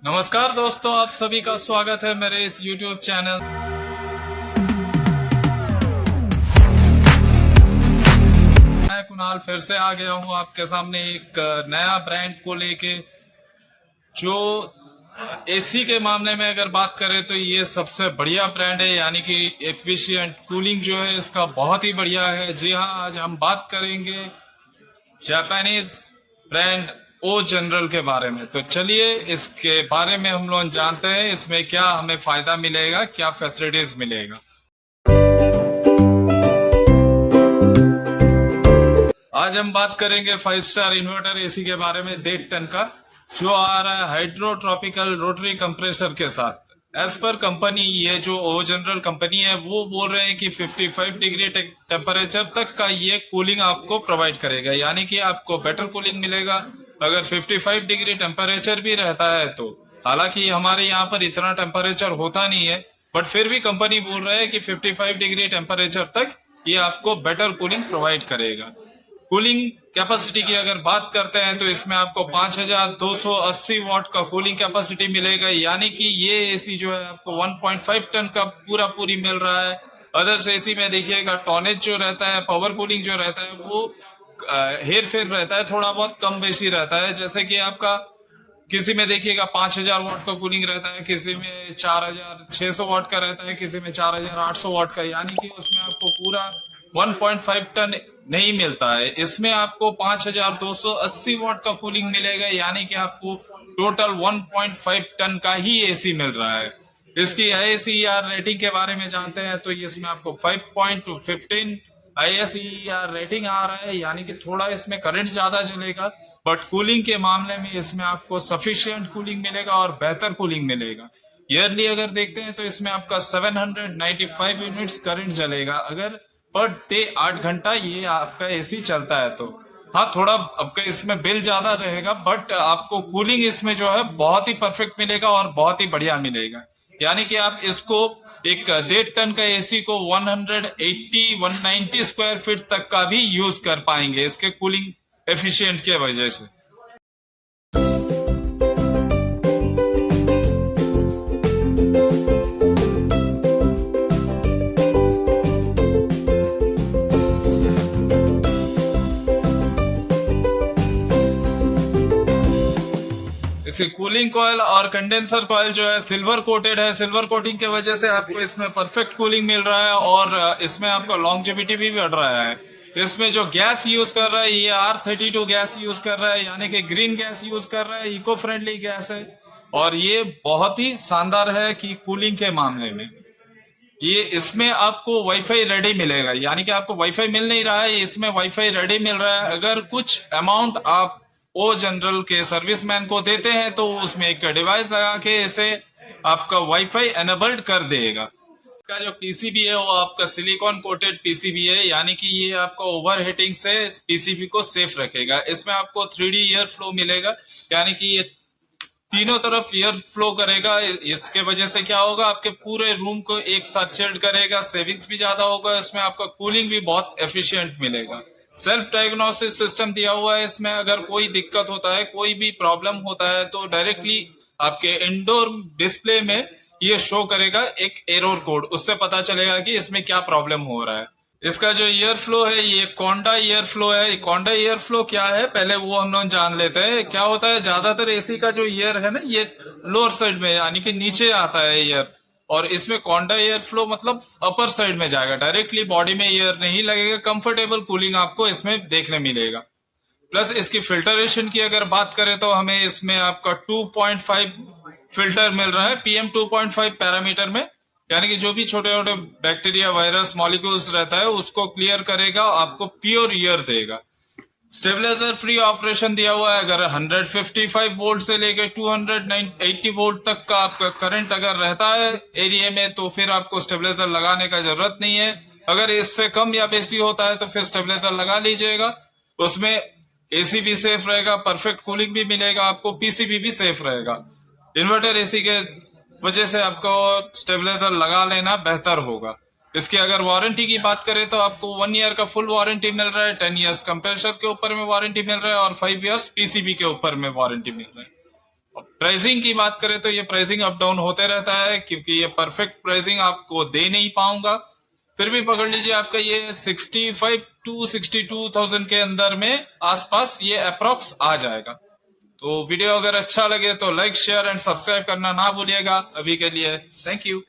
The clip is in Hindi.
नमस्कार दोस्तों, आप सभी का स्वागत है मेरे इस YouTube चैनल। मैं कुणाल फिर से आ गया हूं आपके सामने एक नया ब्रांड को लेके। जो एसी के मामले में अगर बात करें तो ये सबसे बढ़िया ब्रांड है, यानी कि एफिशिएंट कूलिंग जो है इसका बहुत ही बढ़िया है। जी हाँ, आज हम बात करेंगे जापानीज ब्रांड ओ जनरल के बारे में। तो चलिए इसके बारे में हम लोग जानते हैं, इसमें क्या हमें फायदा मिलेगा, क्या फैसिलिटीज मिलेगा। आज हम बात करेंगे 5 स्टार इन्वर्टर एसी के बारे में 1.5 टन का, जो आ रहा है हाइड्रोट्रॉपिकल रोटरी कंप्रेसर के साथ। एज पर कंपनी, ये जो ओ जनरल कंपनी है वो बोल रहे हैं कि 55 डिग्री टेम्परेचर तक का ये कूलिंग आपको प्रोवाइड करेगा, यानी कि आपको बेटर कूलिंग मिलेगा अगर 55 डिग्री टेम्परेचर भी रहता है तो। हालांकि हमारे यहाँ पर इतना टेम्परेचर होता नहीं है, बट फिर भी कंपनी बोल रहा है कि 55 डिग्री टेम्परेचर तक ये आपको बेटर कूलिंग प्रोवाइड करेगा। कूलिंग कैपेसिटी की अगर बात करते हैं तो इसमें आपको 5280 वॉट का कूलिंग कैपेसिटी मिलेगा, यानी कि ये एसी जो है आपको 1.5 टन का पूरी मिल रहा है। अदर्स एसी में देखिएगा टॉनेज जो रहता है, पावर कूलिंग जो रहता है वो हेर फेर रहता है, थोड़ा बहुत कम बेशी रहता है। जैसे कि आपका किसी में देखिएगा 5000 वॉट का कूलिंग रहता है, किसी में 4600 वॉट का रहता है, किसी में 4800 वॉट का, यानी कि उसमें आपको पूरा 1.5 टन नहीं मिलता है। इसमें आपको 5280 वॉट का कूलिंग मिलेगा, यानी कि आपको टोटल 1.5 टन का ही एसी मिल रहा है। इसकी ISER रेटिंग के बारे में जानते हैं तो इसमें आपको 5.15 ISER रेटिंग आ रहा है, यानी कि थोड़ा इसमें करंट ज्यादा चलेगा, बट कूलिंग के मामले में इसमें आपको सफिशिएंट कूलिंग मिलेगा और बेहतर कूलिंग मिलेगा। ईयरली अगर देखते हैं तो इसमें आपका 795 यूनिट्स करंट चलेगा अगर पर डे 8 घंटा ये आपका एसी चलता है तो। हाँ, थोड़ा आपका इसमें बिल ज्यादा रहेगा, बट आपको कूलिंग इसमें जो है बहुत ही परफेक्ट मिलेगा और बहुत ही बढ़िया मिलेगा। यानी कि आप इसको एक 1.5 टन का एसी को 180-190 स्क्वायर फीट तक का भी यूज कर पाएंगे इसके कूलिंग एफिशिएंट के वजह से। इसे कूलिंग कॉइल और कंडेंसर कॉइल जो है सिल्वर कोटेड है। सिल्वर कोटिंग के वजह से आपको इसमें परफेक्ट कूलिंग मिल रहा है और इसमें आपको लॉन्जेविटी भी बढ़ रहा है। इसमें जो गैस यूज कर रहा है ये R32 गैस यूज कर रहा है, यानी कि ग्रीन गैस यूज कर रहा है, इको फ्रेंडली गैस है और ये बहुत ही शानदार है कि कूलिंग के मामले में। ये इसमें आपको वाईफाई रेडी मिलेगा, यानी कि आपको वाईफाई मिल नहीं रहा है, इसमें वाईफाई रेडी मिल रहा है। अगर कुछ अमाउंट आप ओ जनरल के सर्विसमैन को देते हैं तो उसमें एक डिवाइस लगा के इसे आपका वाईफाई एनेबल्ड कर देगा। इसका जो पीसीबी है वो आपका सिलिकॉन कोटेड पीसीबी है, यानी कि ये आपका ओवर हीटिंग से पीसीबी को सेफ रखेगा। इसमें आपको 3D एयर फ्लो मिलेगा, यानी कि ये तीनों तरफ एयर फ्लो करेगा। इसके वजह से क्या होगा, आपके पूरे रूम को एक साथ चिल्ड करेगा, सेविंग्स भी ज्यादा होगा, इसमें आपका कूलिंग भी बहुत एफिशिएंट मिलेगा। सेल्फ डायग्नोसिस सिस्टम दिया हुआ है इसमें। अगर कोई दिक्कत होता है, कोई भी प्रॉब्लम होता है तो डायरेक्टली आपके इंडोर डिस्प्ले में ये शो करेगा एक एरर कोड, उससे पता चलेगा कि इसमें क्या प्रॉब्लम हो रहा है। इसका जो ईयर फ्लो है ये कोंडा ईयर फ्लो है। कोंडा ईयर फ्लो क्या है पहले वो हम लोग जान लेते हैं। क्या होता है, ज्यादातर एसी का जो ईयर है ना ये लोअर साइड में यानी कि नीचे आता है ईयर, और इसमें कोंडा एयर फ्लो मतलब अपर साइड में जाएगा, डायरेक्टली बॉडी में एयर नहीं लगेगा। कंफर्टेबल कूलिंग आपको इसमें देखने मिलेगा। प्लस इसकी फिल्टरेशन की अगर बात करें तो हमें इसमें आपका 2.5 फिल्टर मिल रहा है PM 2.5 पैरामीटर में, यानी कि जो भी छोटे छोटे बैक्टीरिया वायरस मॉलिक्यूल्स रहता है उसको क्लियर करेगा, आपको प्योर एयर देगा। स्टेबलाइजर फ्री ऑपरेशन दिया हुआ है। अगर 155 वोल्ट से लेकर 280 वोल्ट तक का आपका करंट अगर रहता है एरिया में तो फिर आपको स्टेबलाइजर लगाने का जरूरत नहीं है। अगर इससे कम या बेसी होता है तो फिर स्टेबलाइजर लगा लीजिएगा। उसमें एसी भी सेफ रहेगा, परफेक्ट कूलिंग भी मिलेगा, आपको पीसीबी भी सेफ रहेगा। इन्वर्टर एसी के वजह से आपको स्टेबलाइजर लगा लेना बेहतर होगा। इसकी अगर वारंटी की बात करें तो आपको 1 ईयर का फुल वारंटी मिल रहा है, 10 इयर्स कंप्रेसर के ऊपर में वारंटी मिल रहा है और 5 इयर्स पीसीबी के ऊपर में वारंटी मिल रहा है। प्राइसिंग की बात करें तो ये प्राइसिंग अप डाउन होते रहता है, क्योंकि ये परफेक्ट प्राइसिंग आपको दे नहीं पाऊंगा। फिर भी पकड़ लीजिए आपका ये 65 to 62,000 के अंदर में आसपास ये अप्रोक्स आ जाएगा। तो वीडियो अगर अच्छा लगे तो लाइक शेयर एंड सब्सक्राइब करना ना भूलिएगा। अभी के लिए थैंक यू।